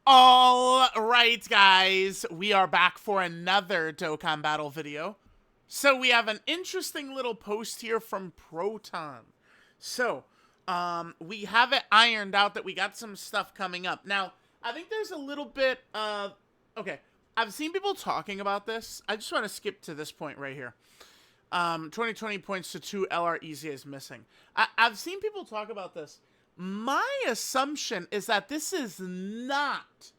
All right, guys, we are back for another Dokkan battle video. So we have an interesting little post here from Proton. So, we have it ironed out that we got some stuff coming up. Now, I think there's a little bit of... Okay, I've seen people talking about this. I just want to skip to this point right here. 2020 points to 2 LR EZAs missing. I've seen people talk about this. My assumption is that this is not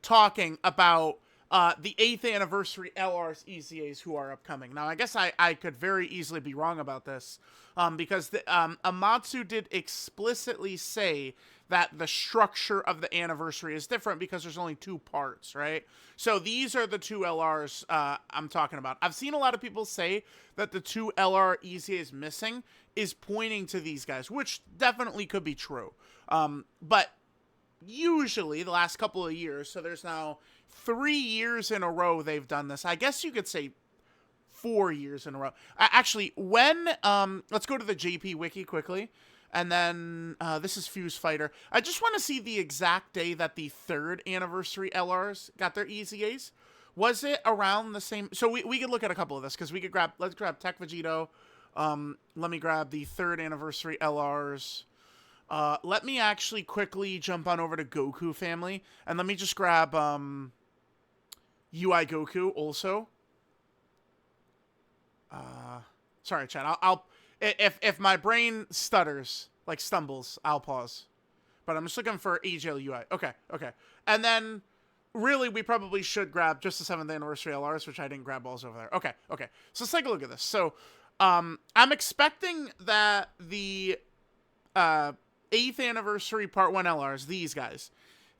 talking about the 8th anniversary LR's EZAs who are upcoming. Now, I guess I could very easily be wrong about this because Amatsu did explicitly say that the structure of the anniversary is different because there's only 2 parts, right? So these are the 2 LRs I'm talking about. I've seen a lot of people say that the 2 LR EZAs missing is pointing to these guys, which definitely could be true. But usually the last couple of years, so there's now 3 years in a row they've done this. I guess you could say 4 years in a row. Actually, when, let's go to the JP wiki quickly. And then, this is Fuse Fighter. I just want to see the exact day that the 3rd anniversary LRs got their EZAs. Was it around the same? So we could look at a couple of this, because we could grab, let's grab Tech Vegito. Let me grab the 3rd anniversary LRs. Let me actually quickly jump on over to Goku family. And let me just grab, UI Goku also. Sorry, chat. If my brain stutters, like stumbles, I'll pause. But I'm just looking for AJL UI. Okay. And then, really, we probably should grab just the 7th anniversary LRs, which I didn't grab balls over there. Okay. So let's take a look at this. So, I'm expecting that the 8th anniversary Part 1 LRs, these guys,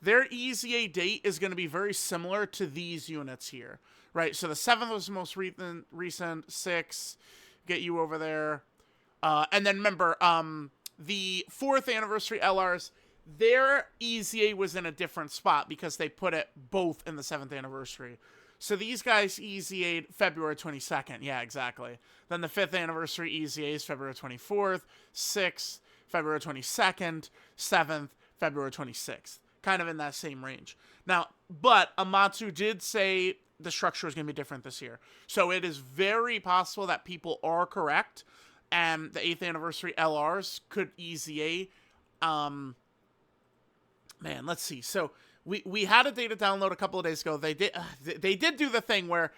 their EZA date is going to be very similar to these units here, right? So the 7th was the most recent 6, get you over there. And then remember, the 4th anniversary LRs, their EZA was in a different spot because they put it both in the 7th anniversary. So these guys EZA'd February 22nd. Yeah, exactly. Then the 5th anniversary EZA is February 24th, 6th, February 22nd, 7th, February 26th. Kind of in that same range. Now, but Amatsu did say the structure is going to be different this year. So it is very possible that people are correct. And the 8th anniversary LRs could EZA. Man, let's see. So we had a data download a couple of days ago. They did do the thing where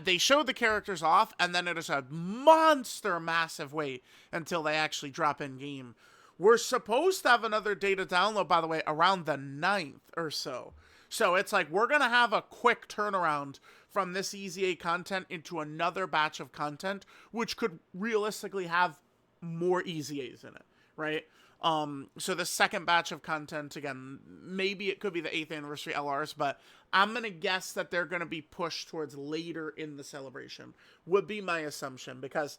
they showed the characters off, and then it is a monster massive wait until they actually drop in game. We're supposed to have another data download, by the way, around the 9th or so. So it's like we're going to have a quick turnaround from this EZA content into another batch of content, which could realistically have more EZAs in it, right? So the second batch of content, again, maybe it could be the 8th anniversary LRs, but I'm going to guess that they're going to be pushed towards later in the celebration, would be my assumption, because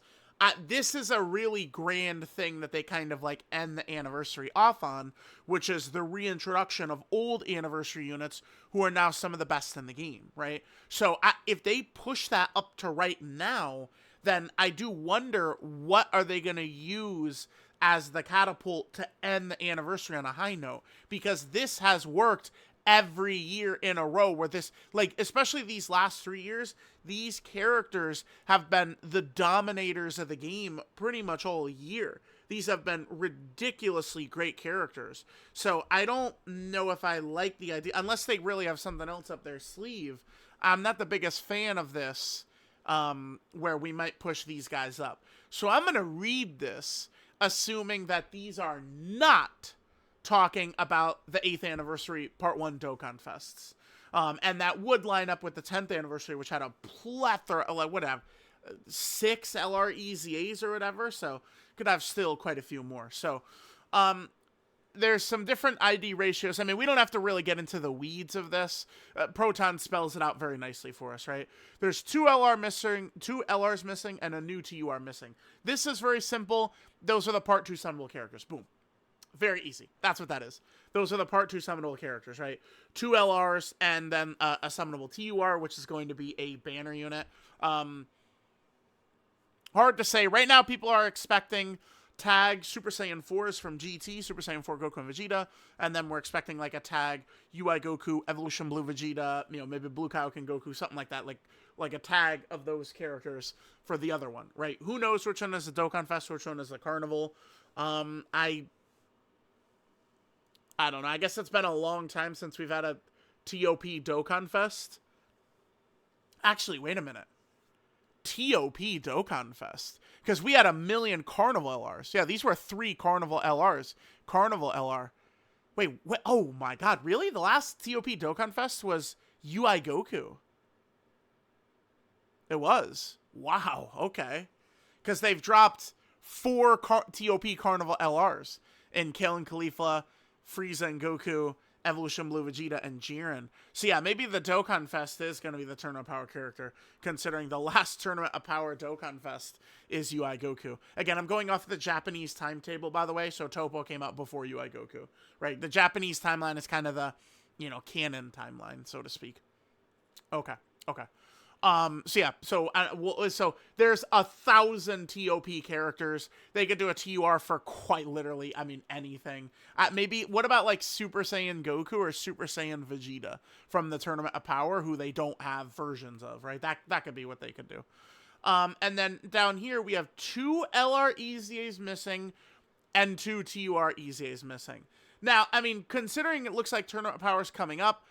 this is a really grand thing that they kind of like end the anniversary off on, which is the reintroduction of old anniversary units who are now some of the best in the game, right? So if they push that up to right now, then I do wonder what are they going to use as the catapult to end the anniversary on a high note, because this has worked every year in a row where this, like, especially these last 3 years, these characters have been the dominators of the game pretty much all year. These have been ridiculously great characters. So I don't know if I like the idea, unless they really have something else up their sleeve. I'm not the biggest fan of this, where we might push these guys up. So I'm going to read this, assuming that these are not talking about the 8th anniversary Part 1 Dokkan Fests. And that would line up with the 10th anniversary, which had a plethora, like, what have 6 LR EZAs or whatever, so could have still quite a few more. So, there's some different ID ratios. I mean, we don't have to really get into the weeds of this. Proton spells it out very nicely for us, right? There's 2 LRs missing, and a new TUR missing. This is very simple. Those are the Part 2 summonable characters. Boom. Very easy. That's what that is. Those are the Part 2 summonable characters, right? 2 LRs, and then a summonable TUR, which is going to be a banner unit. Hard to say. Right now, people are expecting tag Super Saiyan 4s from GT, Super Saiyan 4 Goku and Vegeta, and then we're expecting like a tag UI Goku, Evolution Blue Vegeta, maybe Blue Kaioken Goku, something like that, like a tag of those characters for the other one, right? Who knows which one is the Dokkan Fest, which one is the Carnival? I don't know. I guess it's been a long time since we've had a TOP Dokkan Fest. Actually, wait a minute. TOP Dokkan Fest. Because we had 1 million Carnival LRs. Yeah, these were 3 Carnival LRs. Carnival LR. Wait, oh my god, really? The last TOP Dokkan Fest was UI Goku. It was. Wow, okay. Because they've dropped 4 TOP Carnival LRs in Kale and Caulifla, Frieza and Goku, Evolution Blue Vegeta, and Jiren. So yeah, maybe the Dokkan Fest is going to be the Tournament of Power character, considering the last Tournament of Power Dokkan Fest is UI Goku. Again, I'm going off the Japanese timetable, by the way, so Topo came out before UI Goku, right? The Japanese timeline is kind of the, canon timeline, so to speak. Okay. So yeah, so there's 1,000 TOP characters. They could do a TUR for quite literally, anything. Maybe, what about like Super Saiyan Goku or Super Saiyan Vegeta from the Tournament of Power, who they don't have versions of, right? That could be what they could do. And then down here, we have 2 LR EZAs missing and 2 TUR EZAs missing. Now, considering it looks like Tournament of Power is coming up,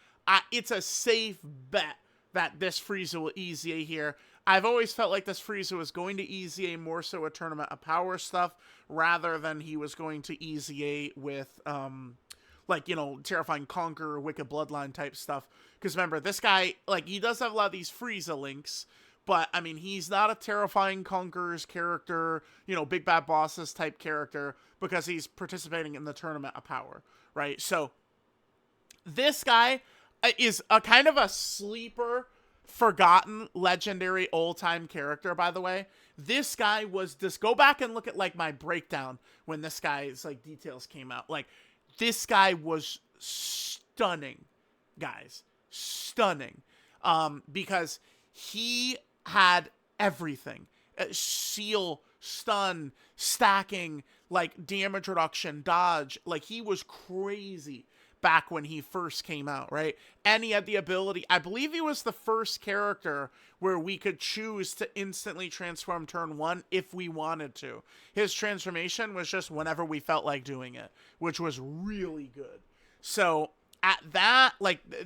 it's a safe bet that this Frieza will EZA here. I've always felt like this Frieza was going to EZA more so a Tournament of Power stuff, rather than he was going to EZA with, Terrifying Conqueror, Wicked Bloodline type stuff. Because remember, this guy, he does have a lot of these Frieza links, but, he's not a Terrifying Conqueror's character, Big Bad Bosses type character, because he's participating in the Tournament of Power, right? So, this guy is a kind of a sleeper, forgotten, legendary, old-time character, by the way. This guy was go back and look at, my breakdown when this guy's, details came out. This guy was stunning, guys. Stunning. Because he had everything. Seal, stun, stacking, damage reduction, dodge. He was crazy back when he first came out, right? And he had the ability, I believe he was the first character where we could choose to instantly transform turn 1 if we wanted to. His transformation was just whenever we felt like doing it, which was really good. So at that,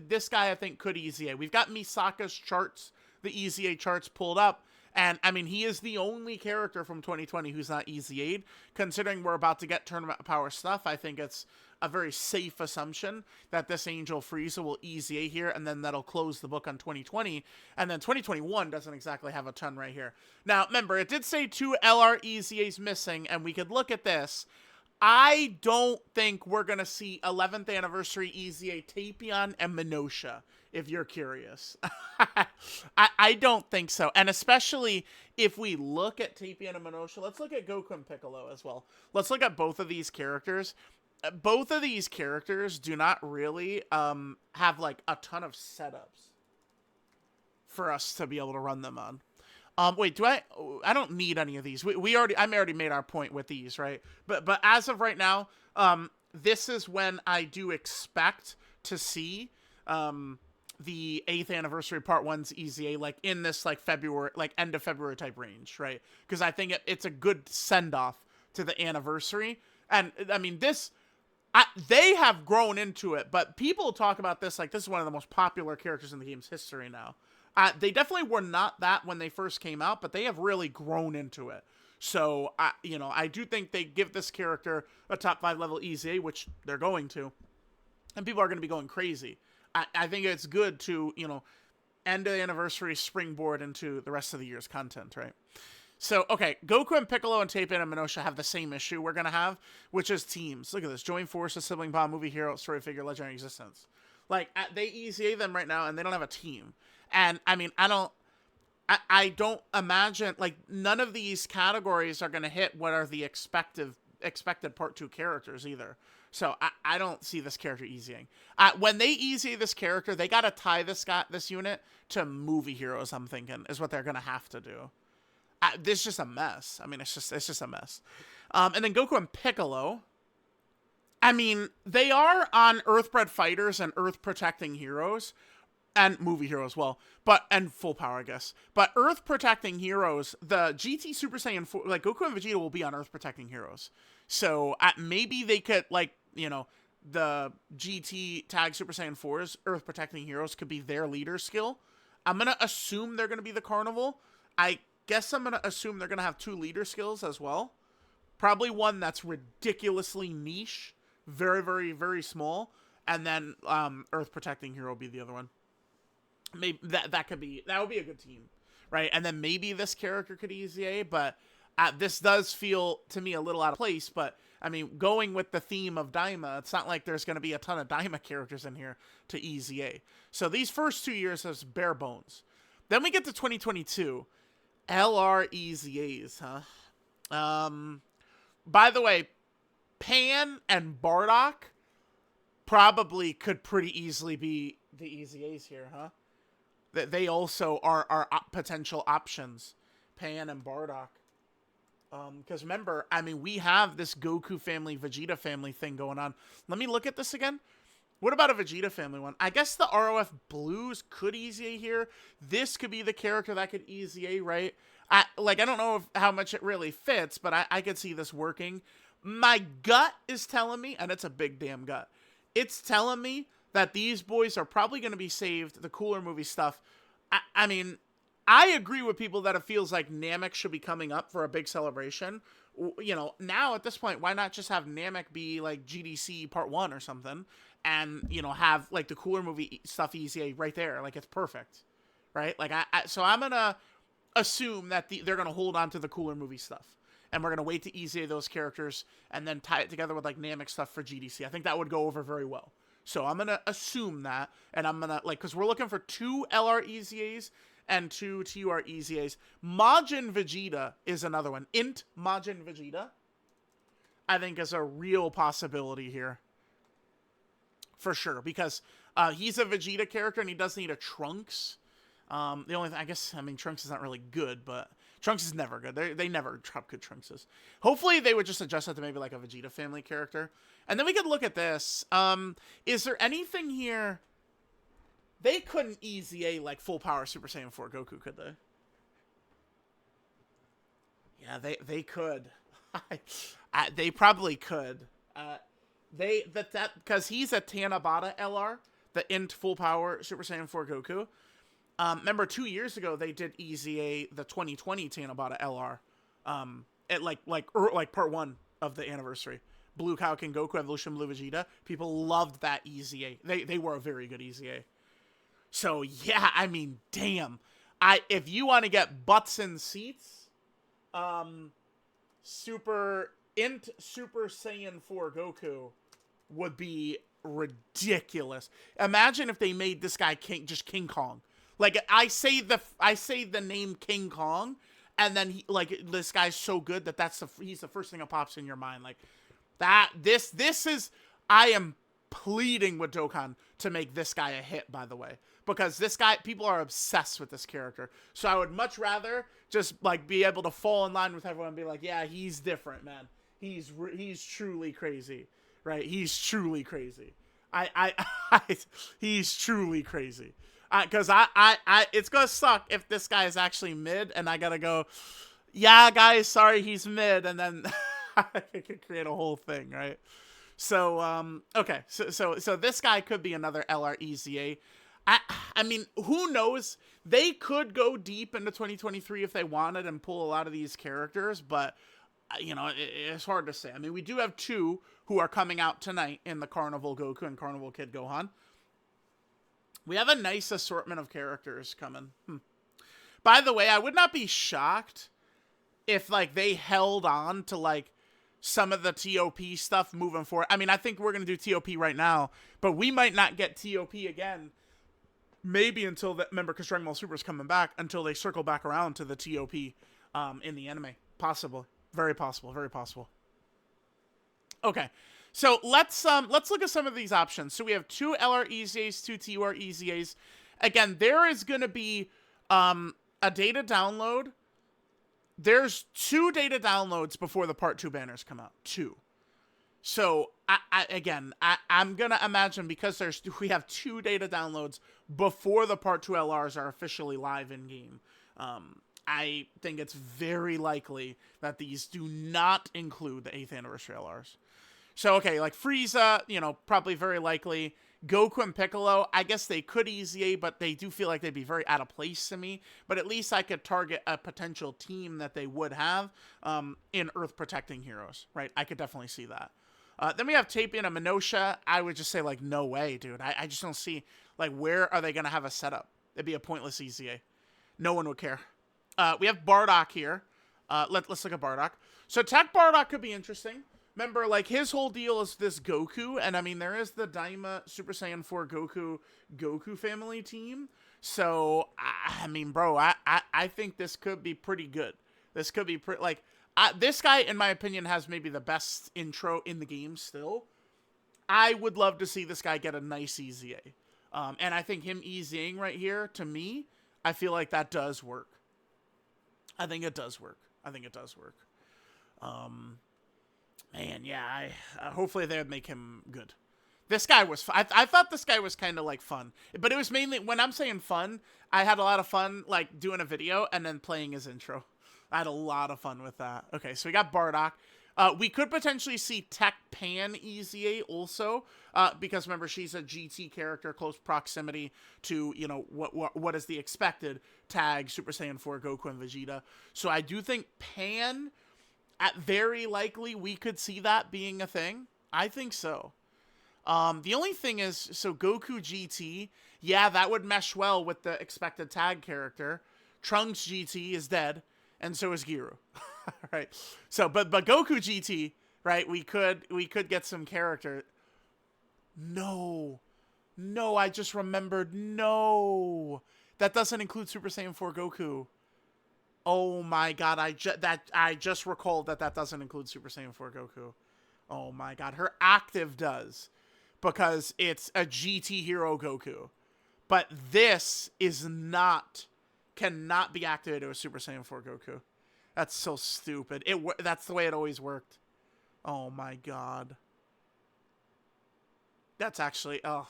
this guy I think could EZA. We've got Misaka's charts, the EZA charts pulled up, and he is the only character from 2020 who's not EZA'd. Considering we're about to get Tournament of Power stuff, I think it's a very safe assumption that this Angel Frieza will EZA here, and then that'll close the book on 2020, and then 2021 doesn't exactly have a ton right here. Now, remember, it did say 2 LR EZAs missing, and we could look at this. I don't think we're going to see 11th Anniversary EZA Tapion and Minosha, if you're curious. I don't think so, and especially if we look at Tapion and Minosha, let's look at Goku and Piccolo as well. Let's look at both of these characters. Both of these characters do not really have a ton of setups for us to be able to run them on. Wait, I don't need any of these. I already made our point with these, right? But as of right now, this is when I do expect to see the 8th Anniversary Part 1's EZA, in this February, end of February type range, right? Because I think it's a good send off to the anniversary. And they have grown into it, but people talk about this this is one of the most popular characters in the game's history now. They definitely were not that when they first came out, but they have really grown into it. So, I do think they give this character a top 5 level EZA, which they're going to, and people are going to be going crazy. I think it's good to, end of the anniversary springboard into the rest of the year's content, right? So, okay, Goku and Piccolo and Tapion and Minosha have the same issue we're going to have, which is teams. Look at this. Join forces, sibling bond, movie hero, story figure, legendary existence. They EZA them right now, and they don't have a team. And, I don't imagine, none of these categories are going to hit what are the expected Part 2 characters either. So, I don't see this character EZAing. When they EZA this character, they got to tie this unit to movie heroes, I'm thinking, is what they're going to have to do. This is just a mess. It's just a mess. And then Goku and Piccolo. I mean, they are on Earthbred Fighters and Earth Protecting Heroes. And movie hero as well, and full power, I guess. But Earth Protecting Heroes, the GT Super Saiyan 4, like Goku and Vegeta will be on Earth Protecting Heroes. So maybe they could, like, you know, the GT Tag Super Saiyan 4's Earth Protecting Heroes could be their leader skill. I'm going to assume they're going to be the Carnival. I guess I'm going to assume they're going to have 2 leader skills as well. Probably one that's ridiculously niche, very, very, very small. And then Earth Protecting Hero will be the other one. Maybe that would be a good team, right? And then maybe this character could EZA, but this does feel to me a little out of place. But I mean, going with the theme of Daima, it's not like there's going to be a ton of Daima characters in here to EZA. So these first 2 years is bare bones. Then we get to 2022, LR EZAs, huh? By the way, Pan and Bardock probably could pretty easily be the EZAs here, huh? They also are potential options, Pan and Bardock. Because remember, I mean, we have this Goku family, Vegeta family thing going on. Let me look at this again. What about a Vegeta family one? I guess the ROF Blues could EZA here. This could be the character that could EZA, right? I don't know how much it really fits, but I could see this working. My gut is telling me, and it's a big damn gut, it's telling me that these boys are probably going to be saved, the cooler movie stuff. I mean, I agree with people that it feels like Namek should be coming up for a big celebration. You know, now at this point, why not just have Namek be like GDC Part 1 or something, and, you know, have like the cooler movie stuff EZA right there. Like, it's perfect, right? Like, so I'm going to assume that they're going to hold on to the cooler movie stuff. And we're going to wait to EZA those characters and then tie it together with like Namek stuff for GDC. I think that would go over very well. So I'm going to assume that, and I'm going to, like, because we're looking for 2 LR EZAs and 2 TUR EZAs. Majin Vegeta is another one. Int Majin Vegeta, I think, is a real possibility here. For sure, because he's a Vegeta character, and he does need a Trunks. The only thing, I guess, I mean, Trunks is not really good, but Trunks is never good. They never drop good Trunkses. Hopefully, they would just adjust that to maybe like a Vegeta family character. And then we could look at this. Is there anything here? They couldn't EZA like full power Super Saiyan 4 Goku, could they? Yeah, they could. They probably could. Because he's a Tanabata LR, the Int full power Super Saiyan 4 Goku. Remember 2 years ago they did EZA the 2020 Tanabata LR, at like part 1 of the anniversary. Blue Kaioken Goku Evolution Blue Vegeta. People loved that EZA. They were a very good EZA. So yeah, I mean, damn. If you want to get butts in seats, Super Saiyan 4 Goku would be ridiculous. Imagine if they made this guy King Kong. Like, I say the name King Kong, and then this guy's so good that he's the first thing that pops in your mind. Like that. This is. I am pleading with Dokkan to make this guy a hit. By the way, because this guy, people are obsessed with this character. So I would much rather just like be able to fall in line with everyone and be like, yeah, he's different, man. He's truly crazy, right? He's truly crazy. He's truly crazy. Because it's gonna suck if this guy is actually mid, and I gotta go, yeah, guys, sorry, he's mid, and then I could create a whole thing, right? So, okay, so this guy could be another LR EZA. I mean, who knows? They could go deep into 2023 if they wanted and pull a lot of these characters, but you know, it's hard to say. I mean, we do have 2 who are coming out tonight in the Carnival Goku and Carnival Kid Gohan. We have a nice assortment of characters coming. By the way, I would not be shocked if, like, they held on to, like, some of the TOP stuff moving forward. I mean, I think we're going to do TOP right now, but we might not get TOP again. Maybe until, remember, because Dragon Ball Super is coming back, until they circle back around to the TOP in the anime. Possible. Very possible. Very possible. Okay. So let's look at some of these options. So we have 2 LR EZAs, 2 TUR EZAs. Again, there is going to be a data download there's 2 data downloads before the Part 2 banners come out. 2. So, I'm going to imagine because we have 2 data downloads before the Part 2 LRs are officially live in-game. I think it's very likely that these do not include the 8th anniversary LRs. So, okay, like Frieza, probably very likely. Goku and Piccolo, I guess they could EZA, but they do feel like they'd be very out of place to me. But at least I could target a potential team that they would have in Earth Protecting Heroes, right? I could definitely see that. Then we have Tapian and Minosha. I would just say, like, no way, dude. I just don't see, like, where are they going to have a setup? It'd be a pointless EZA. No one would care. We have Bardock here. Let's look at Bardock. So Tech Bardock could be interesting. Remember, like, his whole deal is this Goku, and I mean, there is the Daima Super Saiyan 4 Goku family team. So, I mean, bro, I think this could be pretty good. This could be pretty, like, this guy, in my opinion, has maybe the best intro in the game still. I would love to see this guy get a nice EZA. And I think him EZAing right here, to me, I feel like that does work. I think it does work. Man, yeah, hopefully they would make him good. This guy was I thought this guy was kind of, like, fun. But it was mainly, when I'm saying fun, I had a lot of fun, like, doing a video and then playing his intro. I had a lot of fun with that. Okay, so we got Bardock. We could potentially see Tech Pan EZA also, because remember, she's a GT character, close proximity to, what is the expected tag Super Saiyan 4 Goku and Vegeta. So I do think Pan, at very likely, we could see that being a thing. I think so. The only thing is, so Goku GT, yeah, that would mesh well with the expected tag character. Trunks GT is dead, and so is Giru. Right. So, but Goku GT, right? We could get some character. No, I just remembered. No, that doesn't include Super Saiyan 4 Goku. Oh my god, I just recalled that doesn't include Super Saiyan 4 Goku. Oh my god, her active does, because it's a GT hero Goku. But this cannot be activated with Super Saiyan 4 Goku. That's so stupid. That's the way it always worked. Oh my god. That's actually, I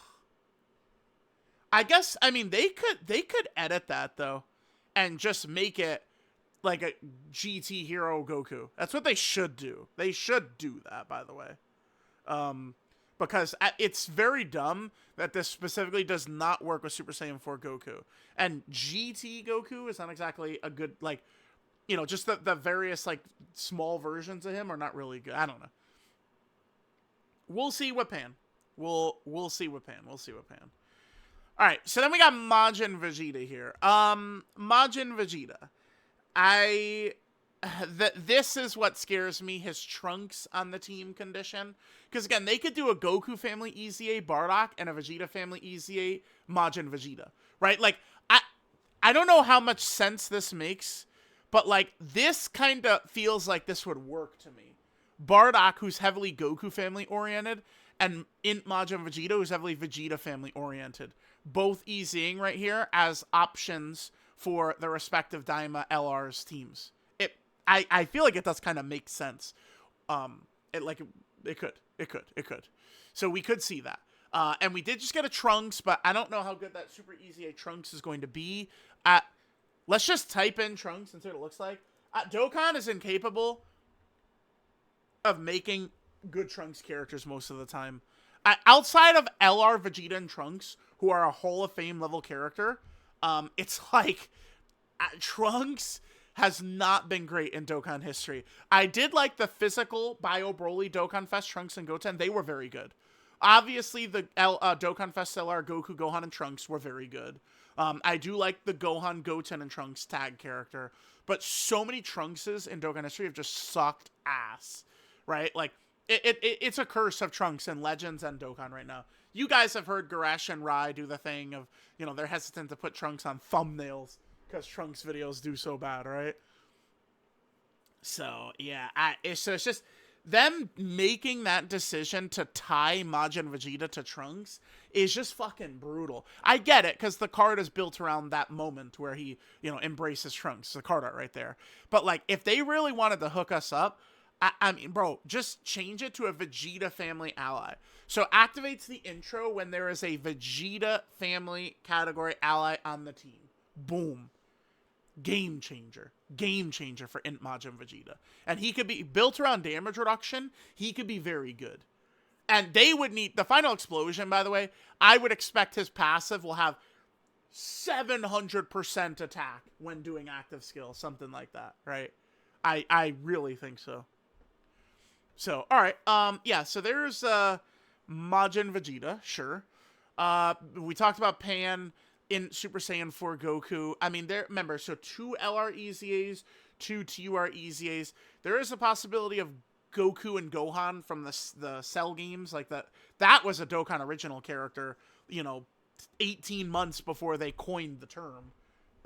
guess, I mean, they could edit that though, and just make it like a GT hero Goku. That's what they should do. They should do that, by the way. Because it's very dumb that this specifically does not work with Super Saiyan 4 Goku. And GT Goku is not exactly a good, like, just the various, like, small versions of him are not really good. I don't know. We'll see with Pan. We'll see with Pan. All right, so then we got Majin Vegeta here. Majin Vegeta. This is what scares me, his Trunks on the team condition. Because, again, they could do a Goku family EZA Bardock and a Vegeta family EZA Majin Vegeta. Right? Like, I don't know how much sense this makes, but, like, this kind of feels like this would work to me. Bardock, who's heavily Goku family oriented, and Majin Vegeta, who's heavily Vegeta family oriented. Both EZing right here as options for the respective Daima LR's teams. I feel like it does kind of make sense. It could. So we could see that. And we did just get a Trunks, but I don't know how good that Super EZA Trunks is going to be. Let's just type in Trunks and see what it looks like. Dokkan is incapable of making good Trunks characters most of the time. Outside of LR, Vegeta, and Trunks, who are a Hall of Fame level character, it's like Trunks has not been great in Dokkan history. I did like the physical Bio Broly Dokkan Fest Trunks and Goten. They were very good. Obviously, the Dokkan Fest LR Goku, Gohan, and Trunks were very good. I do like the Gohan, Goten, and Trunks tag character. But so many Trunkses in Dokkan history have just sucked ass. Right? Like, it's a curse of Trunks and Legends and Dokkan right now. You guys have heard Garash and Rai do the thing of, they're hesitant to put Trunks on thumbnails because Trunks videos do so bad, right? So, yeah. It's just them making that decision to tie Majin Vegeta to Trunks is just fucking brutal. I get it, because the card is built around that moment where he, embraces Trunks. The card art right there. But, like, if they really wanted to hook us up, I mean, bro, just change it to a Vegeta family ally. So activates the intro when there is a Vegeta family category ally on the team. Boom. Game changer. Game changer for Int Majin Vegeta. And he could be built around damage reduction. He could be very good. And they would need the final explosion, by the way. I would expect his passive will have 700% attack when doing active skill. Something like that, right? I really think so. So, alright. Yeah, so there's Majin Vegeta, sure. We talked about Pan in Super Saiyan 4 Goku. I mean, remember, so 2 LR EZAs, 2 TUR EZAs. There is a possibility of Goku and Gohan from the Cell games. Like, that was a Dokkan original character, 18 months before they coined the term,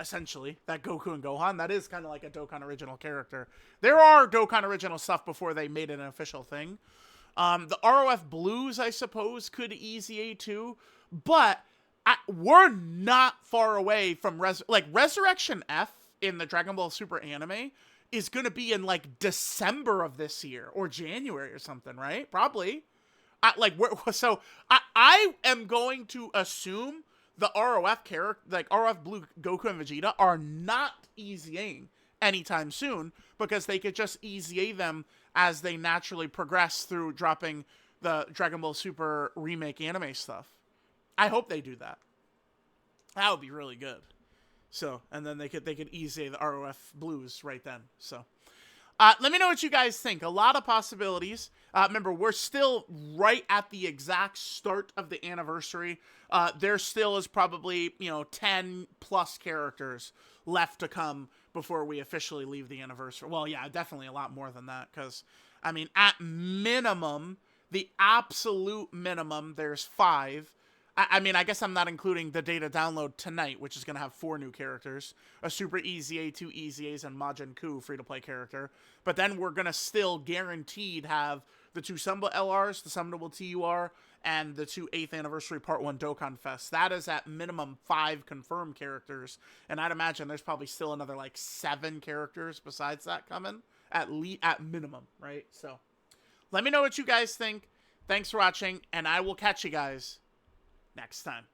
essentially. That Goku and Gohan, that is kind of like a Dokkan original character. There are Dokkan original stuff before they made it an official thing. The ROF Blues, I suppose, could EZA too, but we're not far away from Resurrection F in the Dragon Ball Super anime is going to be in like December of this year or January or something, right? Probably. I am going to assume the ROF character, like ROF Blue Goku and Vegeta, are not EZAing anytime soon, because they could just EZA them as they naturally progress through dropping the Dragon Ball Super remake anime stuff. I hope they do that. That would be really good. So, and then they could EZA the ROF Blues right then. So, let me know what you guys think. A lot of possibilities. Remember, we're still right at the exact start of the anniversary. There still is probably, 10 plus characters left to come before we officially leave the anniversary. Well, yeah, definitely a lot more than that, because, I mean, at minimum, the absolute minimum, there's 5. I mean, I guess I'm not including the data download tonight, which is going to have 4 new characters. A Super EZA, 2 EZAs, and Majin Ku, free-to-play character. But then we're going to still guaranteed have the 2 Summonable LRs, the Summonable TUR, and the 2 8th Anniversary Part 1 Dokkan Fest. That is at minimum 5 confirmed characters. And I'd imagine there's probably still another, 7 characters besides that coming. At minimum, right? So, let me know what you guys think. Thanks for watching, and I will catch you guys next time.